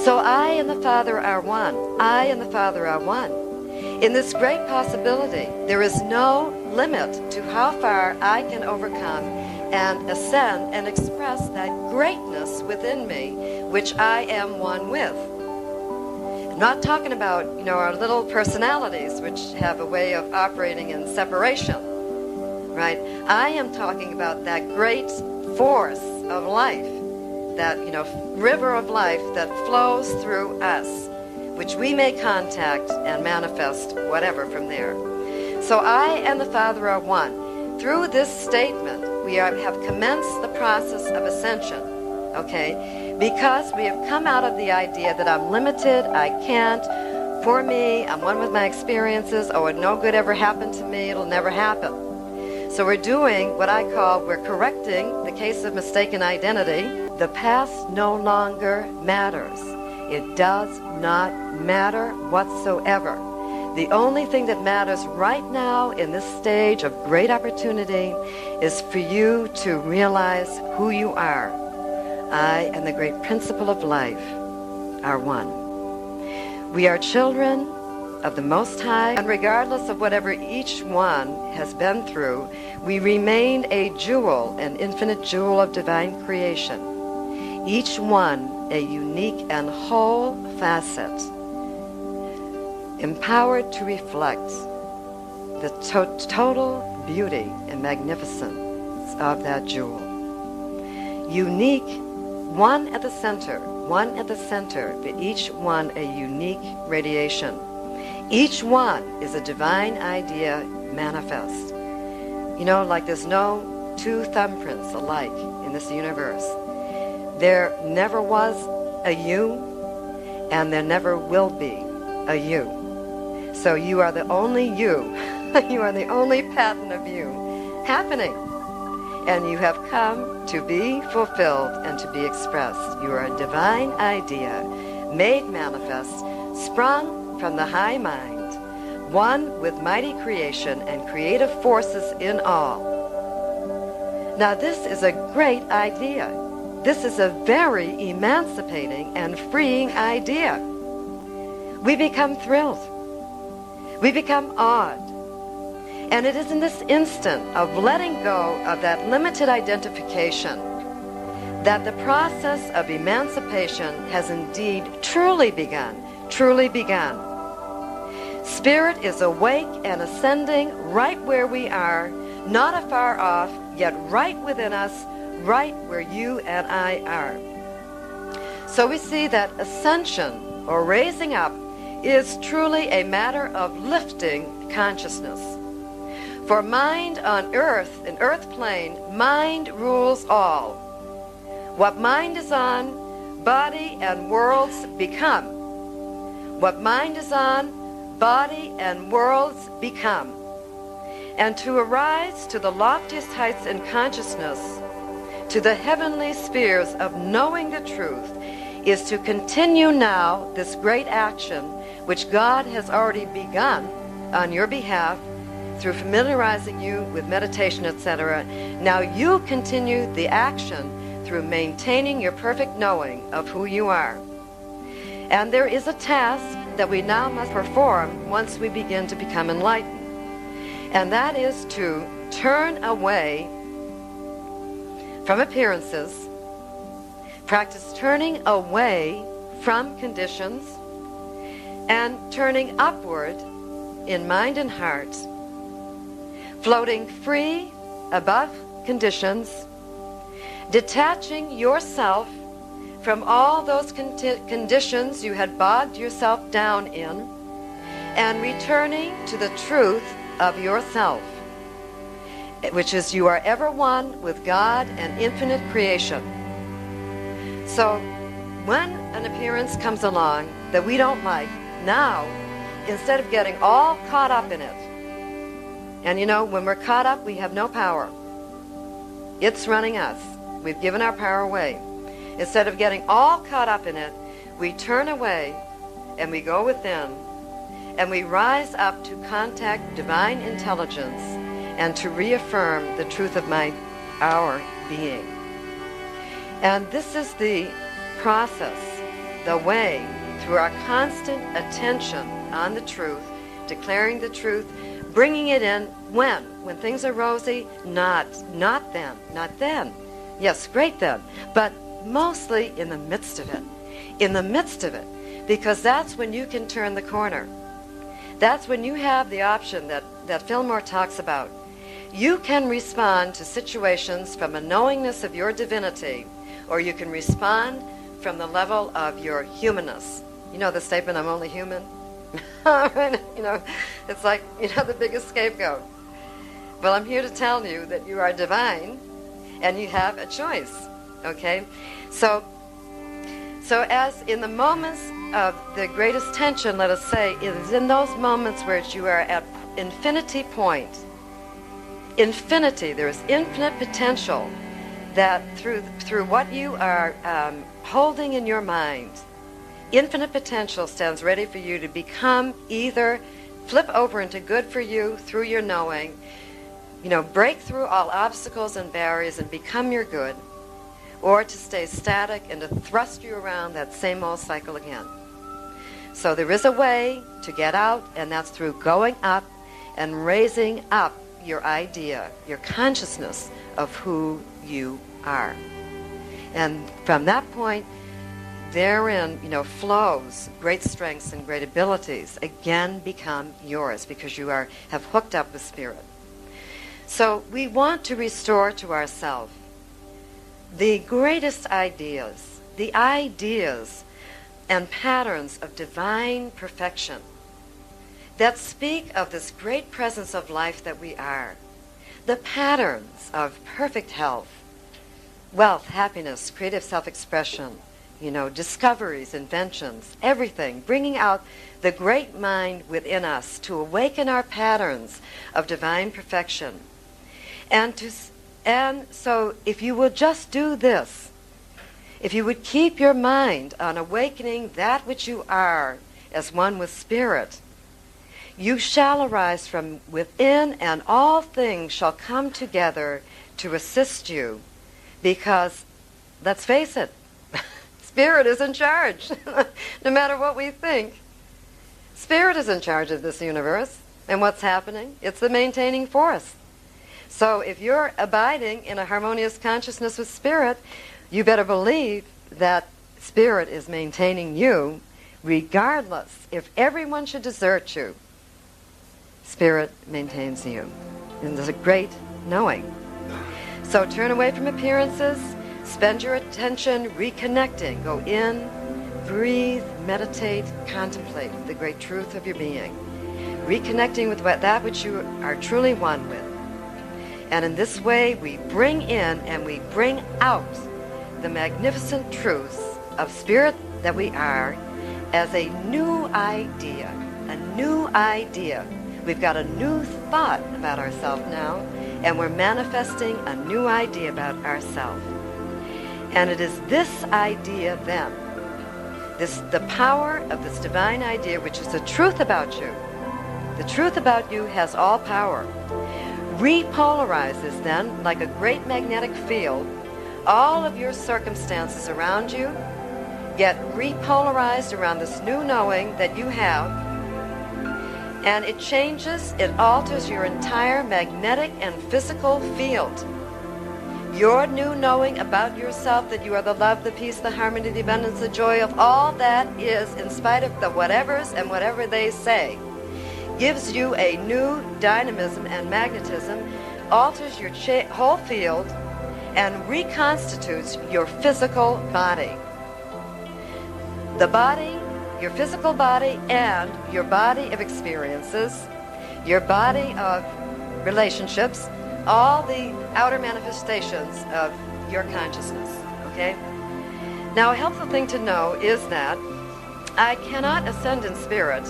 So I and the Father are one. I and the Father are one. In this great possibility, there is no limit to how far I can overcome and ascend and express that greatness within me, which I am one with. I'm not talking about, our little personalities, which have a way of operating in separation, right? I am talking about that great force of life, that, river of life that flows through us, which we may contact and manifest whatever from there. So I and the Father are one. Through this statement, we have commenced the process of ascension, okay? Because we have come out of the idea that I'm limited, I can't, for me, I'm one with my experiences, no good ever happened to me, it'll never happen. So we're doing what I call, we're correcting the case of mistaken identity. The past no longer matters. It does not matter whatsoever. The only thing that matters right now in this stage of great opportunity is for you to realize who you are. I and the great principle of life are one. We are children of the Most High, and regardless of whatever each one has been through, we remain a jewel, an infinite jewel of divine creation. Each one a unique and whole facet, empowered to reflect the total beauty and magnificence of that jewel. Unique, one at the center, but each one a unique radiation. Each one is a divine idea manifest. Like there's no two thumbprints alike in this universe. There never was a you, and there never will be a you. So you are the only you. You are the only pattern of you happening. And you have come to be fulfilled and to be expressed. You are a divine idea, made manifest, sprung from the high mind, one with mighty creation and creative forces in all. Now this is a great idea. This is a very emancipating and freeing idea. We become thrilled. We become awed. And it is in this instant of letting go of that limited identification that the process of emancipation has indeed truly begun. Spirit is awake and ascending right where we are, not afar off, yet right within us, right where you and I are. So we see that ascension, or raising up, is truly a matter of lifting consciousness. For mind on earth, in earth plane, mind rules all. What mind is on, body and worlds become. What mind is on, body and worlds become. And to arise to the loftiest heights in consciousness, to the heavenly spheres of knowing the truth, is to continue now this great action which God has already begun on your behalf through familiarizing you with meditation, etc. Now you continue the action through maintaining your perfect knowing of who you are. And there is a task that we now must perform once we begin to become enlightened. And that is to turn away from appearances, practice turning away from conditions, and turning upward in mind and heart, floating free above conditions, detaching yourself from all those conditions you had bogged yourself down in, and returning to the truth of yourself, which is you are ever one with God and infinite creation. So when an appearance comes along that we don't like, now, instead of getting all caught up in it, and when we're caught up, we have no power. It's running us. We've given our power away. Instead of getting all caught up in it, we turn away and we go within and we rise up to contact divine intelligence and to reaffirm the truth of our being. And this is the process the way through our constant attention on the truth, declaring the truth, bringing it in when things are rosy, not then. Yes, great then, but mostly in the midst of it, because that's when you can turn the corner. That's when you have the option that Fillmore talks about. You can respond to situations from a knowingness of your divinity, or you can respond from the level of your humanness. You know the statement, I'm only human? It's like, the biggest scapegoat. Well, I'm here to tell you that you are divine and you have a choice, okay? So as in the moments of the greatest tension, let us say, it is in those moments where you are at infinity point. Infinity, there is infinite potential that through what you are holding in your mind, infinite potential stands ready for you to become either flip over into good for you through your knowing, break through all obstacles and barriers and become your good, or to stay static and to thrust you around that same old cycle again. So there is a way to get out, and that's through going up and raising up your idea, your consciousness of who you are. And from that point, therein, flows great strengths and great abilities again become yours because you have hooked up with Spirit. So we want to restore to ourselves the greatest ideas, the ideas and patterns of divine perfection that speak of this great presence of life that we are. The patterns of perfect health, wealth, happiness, creative self-expression, discoveries, inventions, everything, bringing out the great mind within us to awaken our patterns of divine perfection. And so if you would just do this, if you would keep your mind on awakening that which you are as one with Spirit, you shall arise from within, and all things shall come together to assist you, because, let's face it, Spirit is in charge. No matter what we think, Spirit is in charge of this universe and what's happening. It's the maintaining force. So if you're abiding in a harmonious consciousness with Spirit, you better believe that Spirit is maintaining you, regardless. If everyone should desert you, Spirit maintains you. And there's a great knowing. So turn away from appearances, spend your attention reconnecting. Go in, breathe, meditate, contemplate the great truth of your being. Reconnecting with that which you are truly one with. And in this way, we bring in and we bring out the magnificent truths of Spirit that we are as a new idea. A new idea. We've got a new thought about ourselves now, and we're manifesting a new idea about ourselves. And it is this idea then, the power of this divine idea, which is the truth about you. The truth about you has all power. Repolarizes then, like a great magnetic field, all of your circumstances around you get repolarized around this new knowing that you have, and it changes, it alters your entire magnetic and physical field. Your new knowing about yourself, that you are the love, the peace, the harmony, the abundance, the joy of all that is, in spite of the whatevers and whatever they say, gives you a new dynamism and magnetism, alters your whole field, and reconstitutes your physical body. The body, your physical body, and your body of experiences, your body of relationships, all the outer manifestations of your consciousness, okay? Now, a helpful thing to know is that I cannot ascend in spirit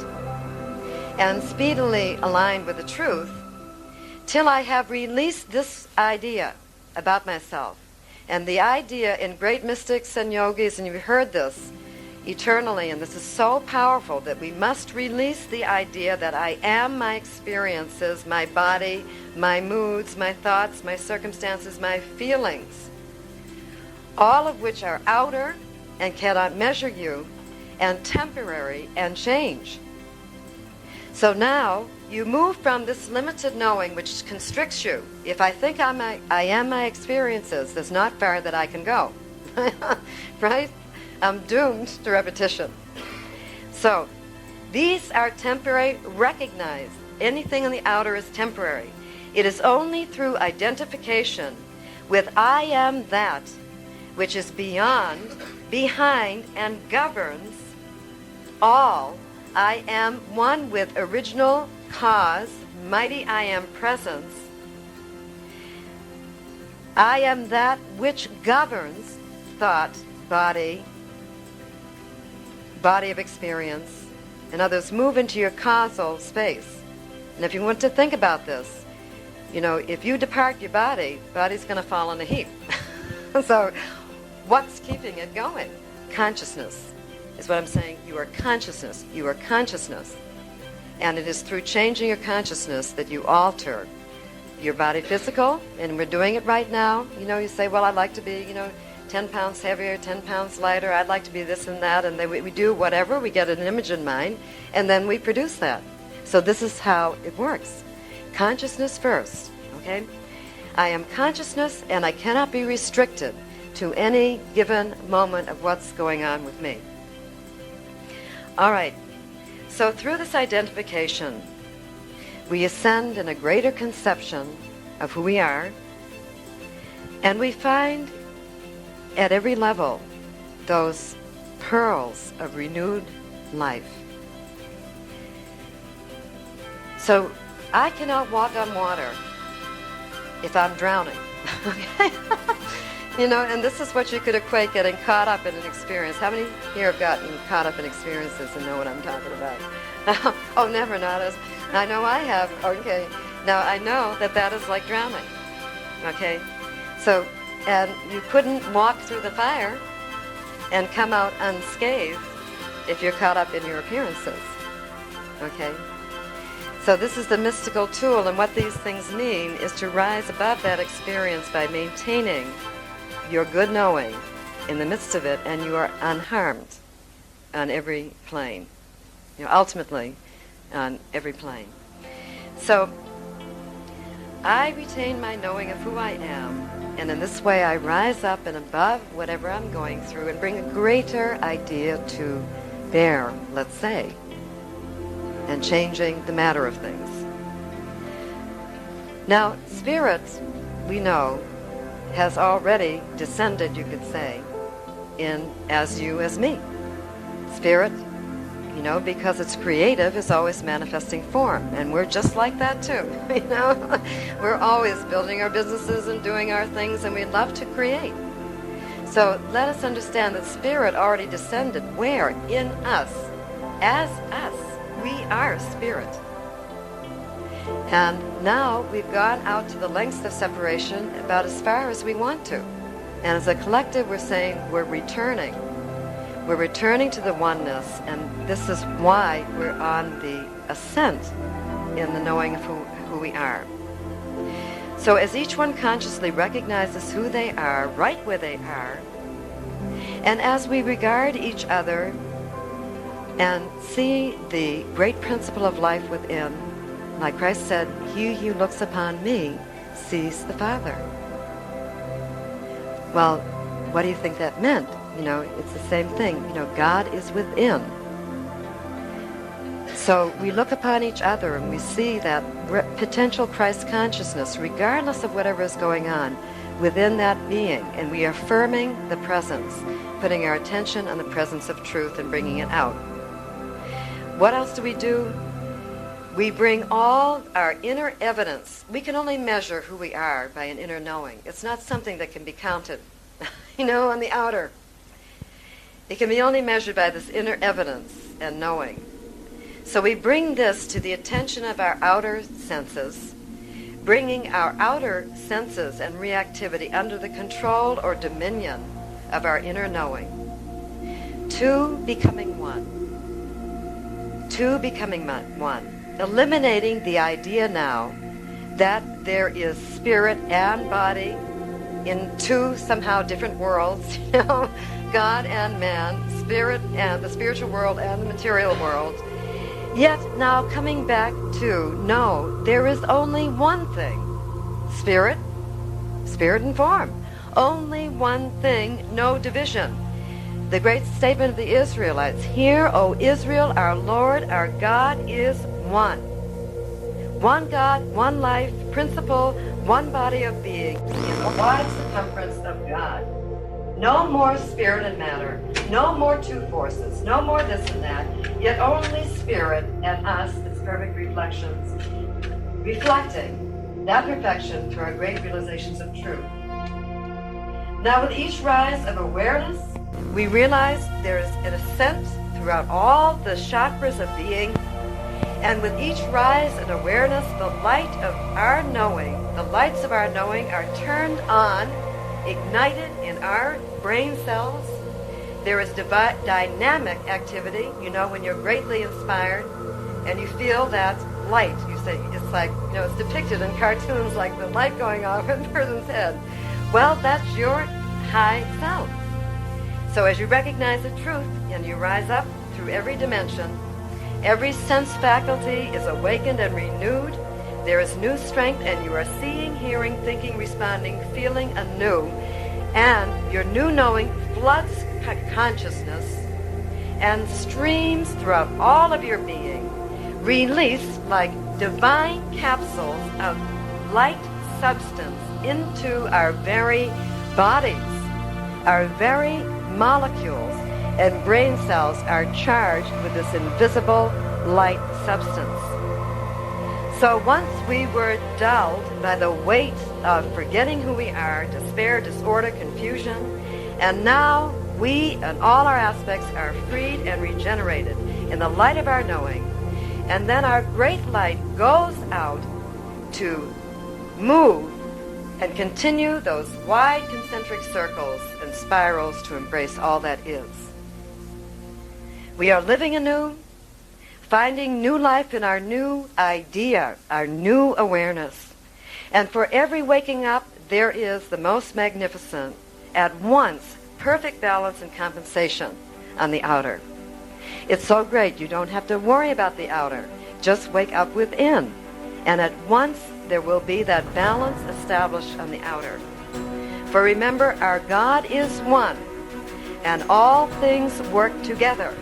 and speedily align with the truth till I have released this idea about myself. And the idea in great mystics and yogis, and you've heard this eternally, and this is so powerful, that we must release the idea that I am my experiences, my body, my moods, my thoughts, my circumstances, my feelings, all of which are outer and cannot measure you and temporary and change. So now you move from this limited knowing which constricts you. If I think I am my experiences, there's not far that I can go. Right? I'm doomed to repetition. So these are temporary. Recognize anything in the outer is temporary. It is only through identification with I am that which is beyond, behind, and governs all. I am one with original cause, mighty I am presence. I am that which governs thought, body of experience. In others, move into your causal space. And if you want to think about this, if you depart your body's going to fall in a heap. So what's keeping it going? Consciousness is what I'm saying. You are consciousness. You are consciousness. And it is through changing your consciousness that you alter your body physical. And we're doing it right now. You say, well, I'd like to be, 10 pounds heavier, 10 pounds lighter. I'd like to be this and that. And then we do whatever. We get an image in mind. And then we produce that. So this is how it works. Consciousness first. Okay? I am consciousness, and I cannot be restricted to any given moment of what's going on with me. All right. So through this identification, we ascend in a greater conception of who we are, and we find at every level those pearls of renewed life. So I cannot walk on water if I'm drowning. Okay? And this is what you could equate getting caught up in an experience. How many here have gotten caught up in experiences and know what I'm talking about? Oh, never, not us. I know I have. Okay. Now, I know that is like drowning. Okay? So, and you couldn't walk through the fire and come out unscathed if you're caught up in your appearances. Okay? So this is the mystical tool, and what these things mean is to rise above that experience by maintaining your good knowing in the midst of it, and you are unharmed on every plane. Ultimately, on every plane. So I retain my knowing of who I am, and in this way I rise up and above whatever I'm going through and bring a greater idea to bear, let's say, and changing the matter of things. Now, Spirit, we know, has already descended, you could say, in as you, as me. Spirit, because it's creative, is always manifesting form. And we're just like that too, We're always building our businesses and doing our things, and we love to create. So let us understand that Spirit already descended where? In us. As us. We are Spirit. And now we've gone out to the lengths of separation about as far as we want to. And as a collective, we're saying we're returning. We're returning to the oneness, and this is why we're on the ascent in the knowing of who we are. So as each one consciously recognizes who they are, right where they are, and as we regard each other and see the great principle of life within, like Christ said, he who looks upon me sees the Father. Well, what do you think that meant? It's the same thing. God is within. So we look upon each other and we see that potential Christ consciousness, regardless of whatever is going on, within that being. And we are affirming the presence, putting our attention on the presence of truth and bringing it out. What else do? We bring all our inner evidence. We can only measure who we are by an inner knowing. It's not something that can be counted, on the outer. It can be only measured by this inner evidence and knowing. So we bring this to the attention of our outer senses, bringing our outer senses and reactivity under the control or dominion of our inner knowing. Two becoming one. Two becoming one. Eliminating the idea now that there is spirit and body in two somehow different worlds, you know, God and man, spirit and the spiritual world and the material world. Yet now coming back to, no, there is only one thing. Spirit and form. Only one thing, no division. The great statement of the Israelites, "Hear, O Israel, our Lord, our God is one." One God, one life, principle, one body of being in the wide circumference of God. No more spirit and matter, no more two forces, no more this and that, yet only spirit and us, its perfect reflections, reflecting that perfection through our great realizations of truth. Now with each rise of awareness, we realize there is an ascent throughout all the chakras of being, and with each rise in awareness, the light of our knowing, the lights of our knowing are turned on, ignited in our brain cells. There is dynamic activity, you know, when you're greatly inspired and you feel that light. You say, it's like, you know, it's depicted in cartoons like the light going off in a person's head. Well, that's your high self. So as you recognize the truth and you rise up through every dimension, every sense faculty is awakened and renewed. There is new strength, and you are seeing, hearing, thinking, responding, feeling anew. And your new knowing floods consciousness and streams throughout all of your being, released like divine capsules of light substance into our very bodies. Our very molecules and brain cells are charged with this invisible light substance. So once we were dulled by the weight of forgetting who we are, despair, disorder, confusion, and now we and all our aspects are freed and regenerated in the light of our knowing. And then our great light goes out to move and continue those wide concentric circles and spirals to embrace all that is. We are living anew, finding new life in our new idea, our new awareness. And for every waking up, there is the most magnificent, at once, perfect balance and compensation on the outer. It's so great, you don't have to worry about the outer. Just wake up within, and at once there will be that balance established on the outer. For remember, our God is one, and all things work together.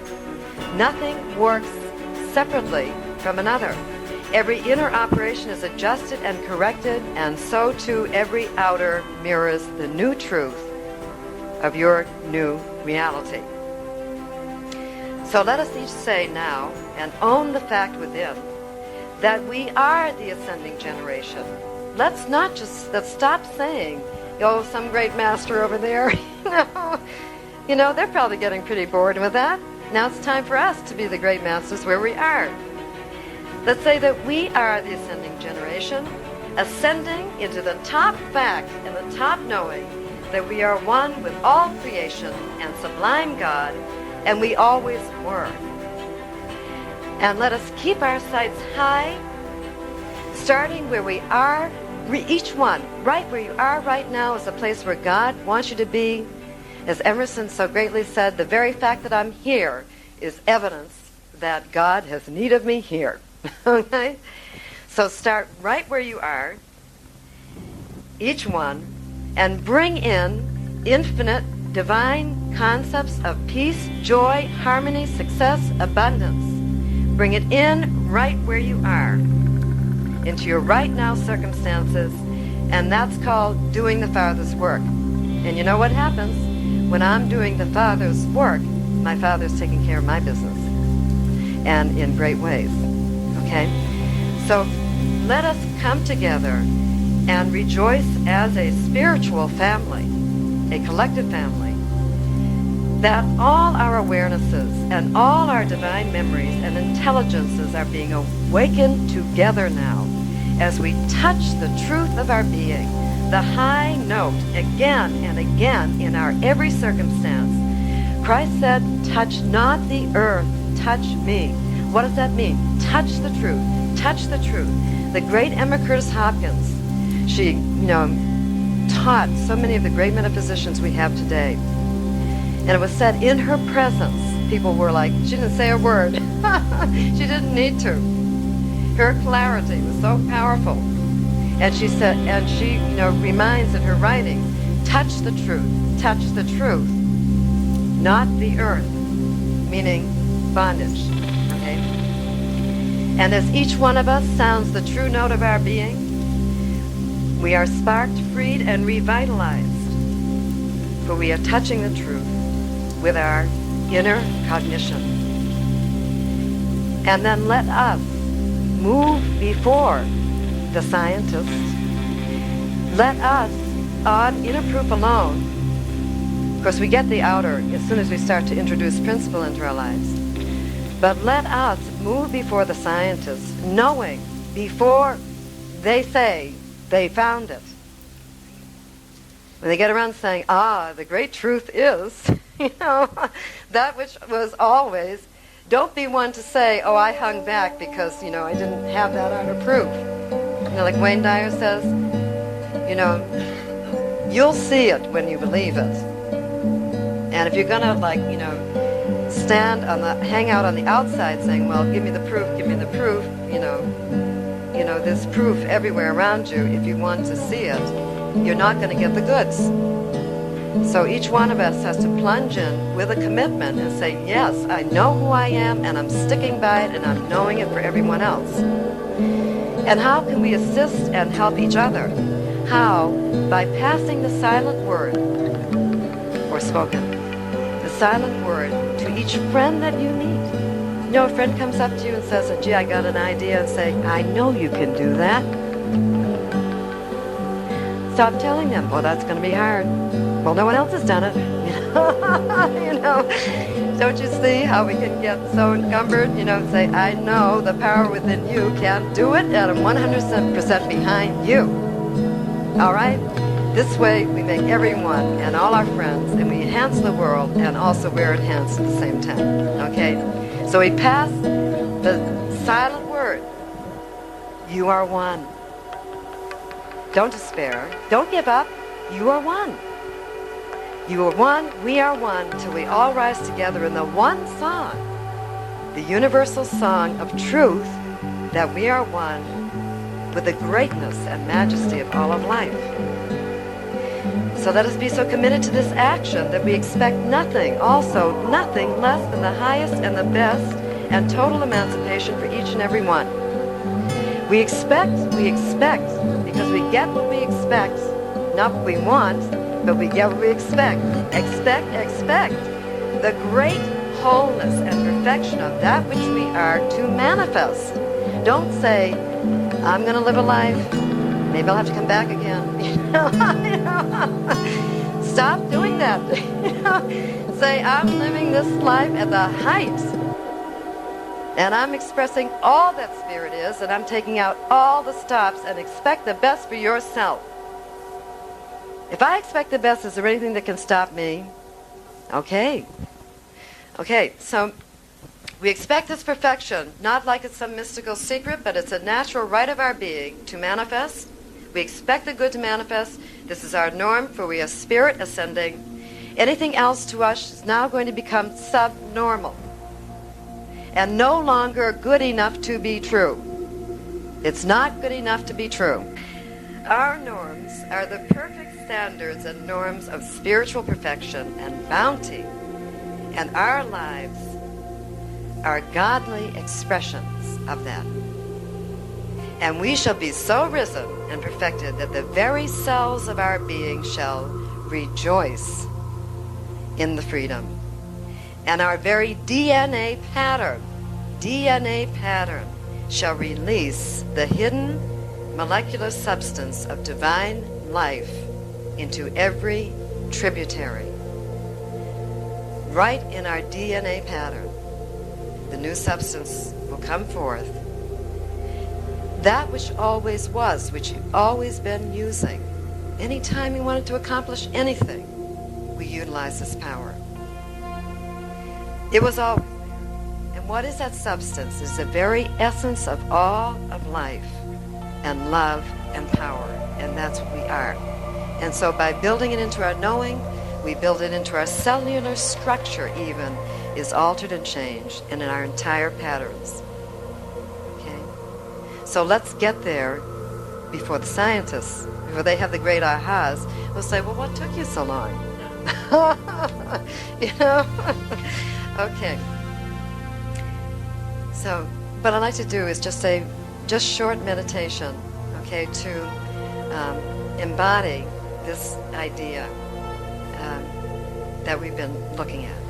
Nothing works separately from another. Every inner operation is adjusted and corrected, and so too every outer mirrors the new truth of your new reality. So let us each say now, and own the fact within, that we are the ascending generation. Let's stop saying, oh, some great master over there. You know, they're probably getting pretty bored with that. Now it's time for us to be the great masters where we are. Let's say that we are the ascending generation, ascending into the top fact and the top knowing that we are one with all creation and sublime God, and we always were. And let us keep our sights high, starting where we are. Each one, right where you are right now, is a place where God wants you to be. As Emerson so greatly said, the very fact that I'm here is evidence that God has need of me here. Okay? So start right where you are, each one, and bring in infinite divine concepts of peace, joy, harmony, success, abundance. Bring it in right where you are, into your right now circumstances, and that's called doing the Father's work. And you know what happens? When I'm doing the Father's work, my Father's taking care of my business, and in great ways. Okay? So let us come together and rejoice as a spiritual family, a collective family, that all our awarenesses and all our divine memories and intelligences are being awakened together now as we touch the truth of our being, the high note again and again in our every circumstance. Christ said, touch not the earth, touch me. What does that mean? Touch the truth. Touch the truth. The great Emma Curtis Hopkins, she, taught so many of the great metaphysicians we have today. And it was said in her presence, people were like, she didn't say a word. She didn't need to. Her clarity was so powerful. And she said, and she, reminds in her writing, touch the truth, not the earth, meaning bondage, okay? And as each one of us sounds the true note of our being, we are sparked, freed, and revitalized, for we are touching the truth with our inner cognition. And then let us move before the scientists. Let us, on inner proof alone, of course we get the outer as soon as we start to introduce principle into our lives, but let us move before the scientists, knowing before they say they found it. When they get around saying, the great truth is, that which was always, don't be one to say, I hung back because, I didn't have that outer proof. Like Wayne Dyer says, you'll see it when you believe it. And if you're going to, hang out on the outside saying, well, give me the proof, there's proof everywhere around you. If you want to see it, you're not going to get the goods. So each one of us has to plunge in with a commitment and say, yes, I know who I am, and I'm sticking by it, and I'm knowing it for everyone else. And how can we assist and help each other? How? By passing the silent word, or spoken, the silent word to each friend that you meet. A friend comes up to you and says, gee, I got an idea, and say, I know you can do that. Stop telling them, well, that's going to be hard. Well, no one else has done it. Don't you see how we can get so encumbered? Say, I know the power within you can do it, and I'm 100% behind you. All right? This way, we make everyone and all our friends, and we enhance the world, and also we're enhanced at the same time. Okay? So we pass the silent word. You are one. Don't despair. Don't give up. You are one. You are one, we are one, till we all rise together in the one song, the universal song of truth, that we are one with the greatness and majesty of all of life. So let us be so committed to this action that we expect nothing, also nothing less than the highest and the best and total emancipation for each and every one. We expect, because we get what we expect, not what we want, but we get what we expect. Expect the great wholeness and perfection of that which we are to manifest. Don't say, I'm going to live a life, maybe I'll have to come back again. Stop doing that. Say, I'm living this life at the height, and I'm expressing all that spirit is, and I'm taking out all the stops, and expect the best for yourself. If I expect the best, is there anything that can stop me? Okay, so we expect this perfection, not like it's some mystical secret, but it's a natural right of our being to manifest. We expect the good to manifest. This is our norm, for we are spirit ascending. Anything else to us is now going to become subnormal and no longer good enough to be true. It's not good enough to be true. Our norms are the perfect standards and norms of spiritual perfection and bounty, and our lives are godly expressions of that. And we shall be so risen and perfected that the very cells of our being shall rejoice in the freedom. And our very DNA pattern shall release the hidden molecular substance of divine life into every tributary. Right in our DNA pattern, the new substance will come forth. That which always was, which you've always been using. Anytime you wanted to accomplish anything, we utilize this power. It was always there. And what is that substance? It's the very essence of all of life and love and power. And that's what we are. And so by building it into our knowing, we build it into our cellular structure even, is altered and changed, and in our entire patterns. Okay? So let's get there before the scientists, before they have the great ahas, will say, well, what took you so long? You know? Okay. So, what I like to do is just say, just short meditation, okay, to embody this idea that we've been looking at.